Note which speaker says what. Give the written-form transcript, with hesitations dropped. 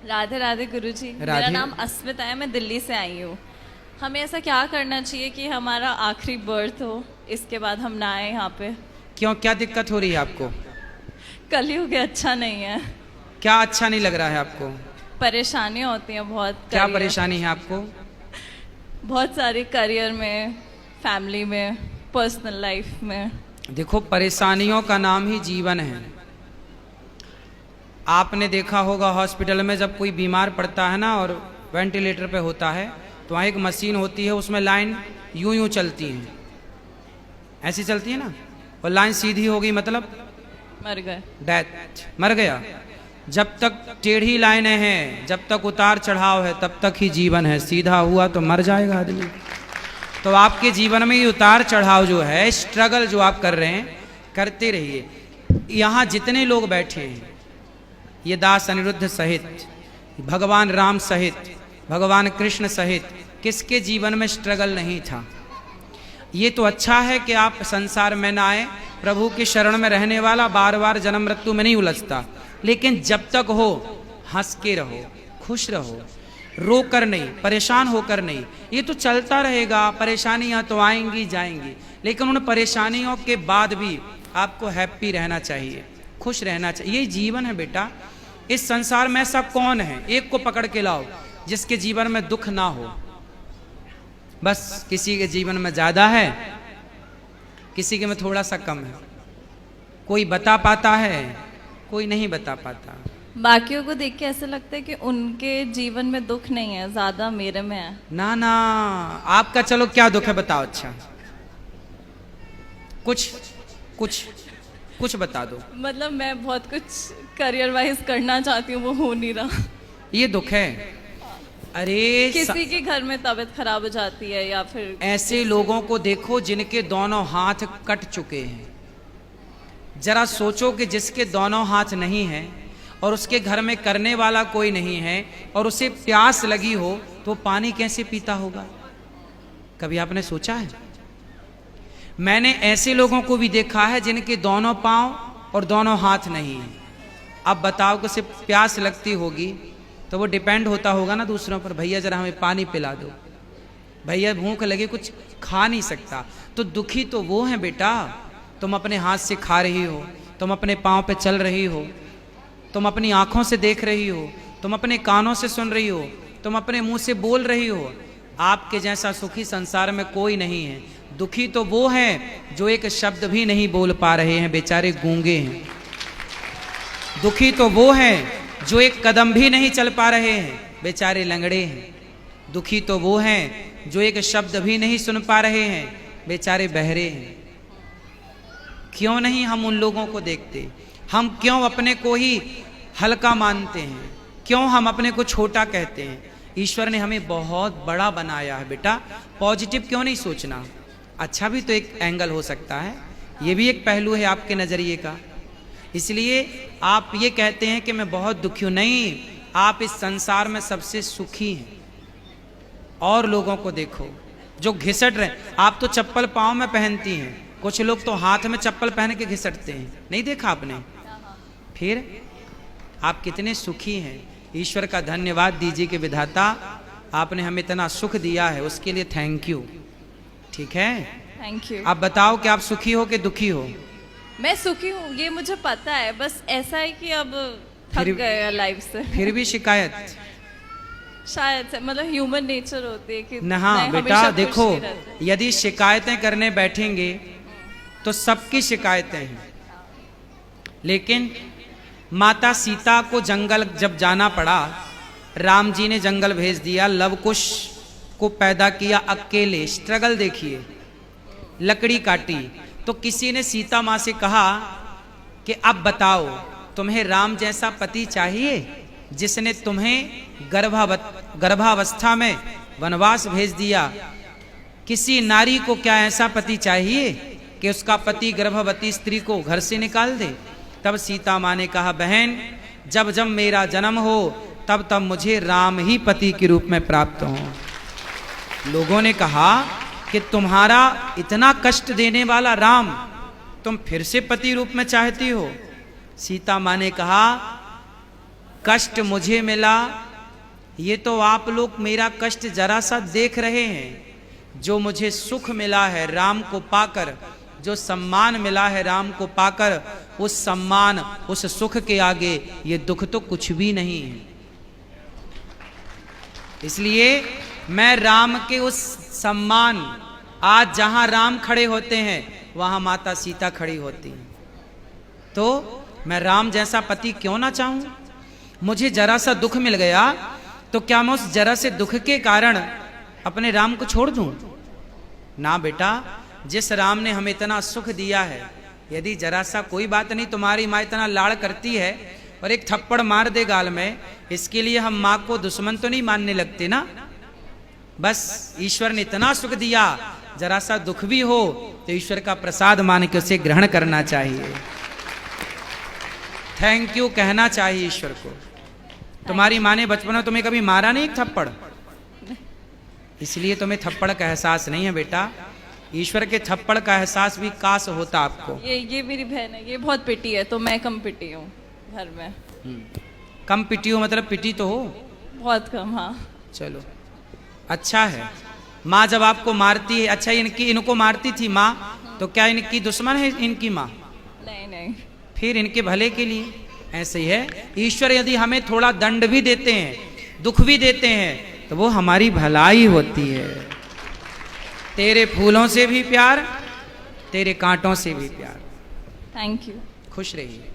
Speaker 1: राधे राधे गुरुजी। मेरा
Speaker 2: राधे।
Speaker 1: नाम अस्मिता है, मैं दिल्ली से आई हूँ। हमें ऐसा क्या करना चाहिए कि हमारा आखिरी बर्थ हो, इसके बाद हम ना आए यहाँ पे?
Speaker 2: क्यों, क्या दिक्कत हो रही है आपको?
Speaker 1: कलयुग अच्छा नहीं है,
Speaker 2: क्या अच्छा नहीं लग रहा है आपको?
Speaker 1: परेशानियाँ होती हैं बहुत।
Speaker 2: क्या
Speaker 1: करियर-
Speaker 2: परेशानी है आपको?
Speaker 1: बहुत सारी, करियर में, फैमिली में, पर्सनल लाइफ में।
Speaker 2: देखो, परेशानियों का नाम ही जीवन है। आपने देखा होगा हॉस्पिटल में जब कोई बीमार पड़ता है ना और वेंटिलेटर पे होता है तो वहाँ एक मशीन होती है, उसमें लाइन यूं यूं चलती है, ऐसी चलती है ना, और लाइन सीधी हो गई मतलब
Speaker 1: मर गए।
Speaker 2: डेथ, मर गया। जब तक टेढ़ी लाइनें हैं, जब तक उतार चढ़ाव है, तब तक ही जीवन है। सीधा हुआ तो मर जाएगा आदमी। तो आपके जीवन में ये उतार चढ़ाव जो है, स्ट्रगल जो आप कर रहे हैं, करते रहिए। यहाँ जितने लोग बैठे हैं, ये दास अनिरुद्ध सहित, भगवान राम सहित, भगवान कृष्ण सहित, किसके जीवन में स्ट्रगल नहीं था? ये तो अच्छा है कि आप संसार में ना आए। प्रभु के शरण में रहने वाला बार बार जन्म मृत्यु में नहीं उलझता। लेकिन जब तक हो, हंस के रहो, खुश रहो, रो कर नहीं, परेशान होकर नहीं। ये तो चलता रहेगा, परेशानियां तो आएंगी जाएंगी, लेकिन उन परेशानियों के बाद भी आपको हैप्पी रहना चाहिए, खुश रहना चाहिए। ये जीवन है बेटा। इस संसार में ऐसा कौन है, एक को पकड़ के लाओ जिसके जीवन में दुख ना हो। बस किसी के जीवन में ज्यादा है, किसी के में थोड़ा सा कम है। कोई बता पाता है, कोई नहीं बता पाता।
Speaker 1: बाकियों को देख के ऐसा लगता है कि उनके जीवन में दुख नहीं है, ज्यादा मेरे में है।
Speaker 2: ना ना, आपका चलो क्या दुख है बताओ। अच्छा, कुछ कुछ कुछ बता दो।
Speaker 1: मतलब मैं बहुत कुछ करियर वाइज करना चाहती हूँ, वो हो नहीं रहा।
Speaker 2: ये दुख है। अरे
Speaker 1: किसी के घर में तबीयत खराब हो जाती है, या फिर
Speaker 2: ऐसे लोगों को देखो जिनके दोनों हाथ कट चुके हैं। जरा सोचो कि जिसके दोनों हाथ नहीं हैं और उसके घर में करने वाला कोई नहीं है और उसे प्यास लगी हो तो पानी कैसे पीता होगा? कभी आपने सोचा है? मैंने ऐसे लोगों को भी देखा है जिनके दोनों पांव और दोनों हाथ नहीं है। अब बताओ कि उसे प्यास लगती होगी तो वो डिपेंड होता होगा ना दूसरों पर, भैया जरा हमें पानी पिला दो, भैया भूख लगी, कुछ खा नहीं सकता। तो दुखी तो वो है बेटा। तुम अपने हाथ से खा रही हो, तुम अपने पांव पे चल रही हो, तुम अपनी आंखों से देख रही हो, तुम अपने कानों से सुन रही हो, तुम अपने मुंह से बोल रही हो। आपके जैसा सुखी संसार में कोई नहीं है। दुखी तो वो हैं जो एक शब्द भी नहीं बोल पा रहे हैं, बेचारे गूंगे हैं। दुखी तो वो हैं जो एक कदम भी नहीं चल पा रहे हैं, बेचारे लंगड़े हैं। दुखी तो वो हैं जो एक शब्द भी नहीं सुन पा रहे हैं, बेचारे बहरे हैं। क्यों नहीं हम उन लोगों को देखते? हम क्यों अपने को ही हल्का मानते हैं? क्यों हम अपने को छोटा कहते हैं? ईश्वर ने हमें बहुत बड़ा बनाया है बेटा। पॉजिटिव क्यों नहीं सोचना? अच्छा भी तो एक एंगल हो सकता है, ये भी एक पहलू है आपके नजरिए का। इसलिए आप ये कहते हैं कि मैं बहुत दुखी हूं। नहीं, आप इस संसार में सबसे सुखी हैं। और लोगों को देखो जो घिसट रहे। आप तो चप्पल पाँव में पहनती हैं, कुछ लोग तो हाथ में चप्पल पहन के घिसटते हैं, नहीं देखा आपने? फिर आप कितने सुखी हैं। ईश्वर का धन्यवाद दीजिए कि विधाता आपने हमें इतना सुख दिया है, उसके लिए थैंक यू। ठीक है,
Speaker 1: थैंक यू।
Speaker 2: आप बताओ कि आप सुखी हो कि दुखी हो?
Speaker 1: मैं सुखी हूँ, ये मुझे पता है। बस ऐसा है कि अब थक
Speaker 2: फिर-
Speaker 1: गए लाइफ से।
Speaker 2: फिर भी शिकायत?
Speaker 1: शायद से, मतलब ह्यूमन नेचर होती है कि
Speaker 2: नहा
Speaker 1: नहीं,
Speaker 2: बेटा
Speaker 1: हमेशा खुश
Speaker 2: देखो,
Speaker 1: नहीं रहते।
Speaker 2: यदि शिकायतें करने बैठेंगे तो सबकी शिकायतें हैं। लेकिन माता सीता को जंगल जब जाना पड़ा, राम जी ने जंगल भेज दिया, लव कुश को पैदा किया अकेले। स्ट्रगल देखिए, लकड़ी काटी तो किसी ने सीता माँ से कहा कि अब बताओ तुम्हें राम जैसा पति चाहिए जिसने तुम्हें गर्भावस्था में वनवास भेज दिया? किसी नारी को क्या ऐसा पति चाहिए कि उसका पति गर्भवती स्त्री को घर से निकाल दे? तब सीता माँ ने कहा, बहन जब जब मेरा जन्म हो तब तब मुझे राम ही पति के रूप में प्राप्त हो। लोगों ने कहा कि तुम्हारा इतना कष्ट देने वाला राम तुम फिर से पति रूप में चाहती हो? सीता माँ ने कहा कष्ट मुझे मिला, ये तो आप लोग मेरा कष्ट जरा सा देख रहे हैं। जो मुझे सुख मिला है राम को पाकर, जो सम्मान मिला है राम को पाकर, उस सम्मान उस सुख के आगे ये दुख तो कुछ भी नहीं है। इसलिए मैं राम के उस सम्मान, आज जहां राम खड़े होते हैं वहां माता सीता खड़ी होती हैं, तो मैं राम जैसा पति क्यों ना चाहूं। मुझे जरा सा दुख मिल गया तो क्या मैं उस जरा से दुख के कारण अपने राम को छोड़ दूं? ना बेटा, जिस राम ने हमें इतना सुख दिया है, यदि जरा सा कोई बात नहीं, तुम्हारी माँ इतना लाड़ करती है और एक थप्पड़ मार दे गाल में, इसके लिए हम माँ को दुश्मन तो नहीं मानने लगते ना। बस ईश्वर ने इतना सुख दिया, जरा सा दुख भी हो तो ईश्वर का प्रसाद मान के उसे ग्रहण करना चाहिए, थैंक यू कहना चाहिए ईश्वर को। तुम्हारी माँ ने बचपन में तुम्हें कभी मारा नहीं एक थप्पड़, इसलिए तुम्हें थप्पड़ का एहसास नहीं है बेटा। ईश्वर के थप्पड़ का एहसास भी काश होता आपको।
Speaker 1: ये मेरी बहन है, ये बहुत पिटी है, तो मैं कम पिटी हूँ घर में।
Speaker 2: कम पिटी हो मतलब पिटी तो हो
Speaker 1: बहुत कम, हाँ।
Speaker 2: चलो अच्छा है। माँ जब आपको मारती है, अच्छा इनको मारती थी माँ, तो क्या इनकी दुश्मन है इनकी माँ?
Speaker 1: नहीं नहीं,
Speaker 2: फिर इनके भले के लिए। ऐसे ही है, ईश्वर यदि हमें थोड़ा दंड भी देते हैं, दुख भी देते हैं, तो वो हमारी भलाई होती है। तेरे फूलों से भी प्यार, तेरे कांटों से भी प्यार।
Speaker 1: Thank you.
Speaker 2: खुश रहिए।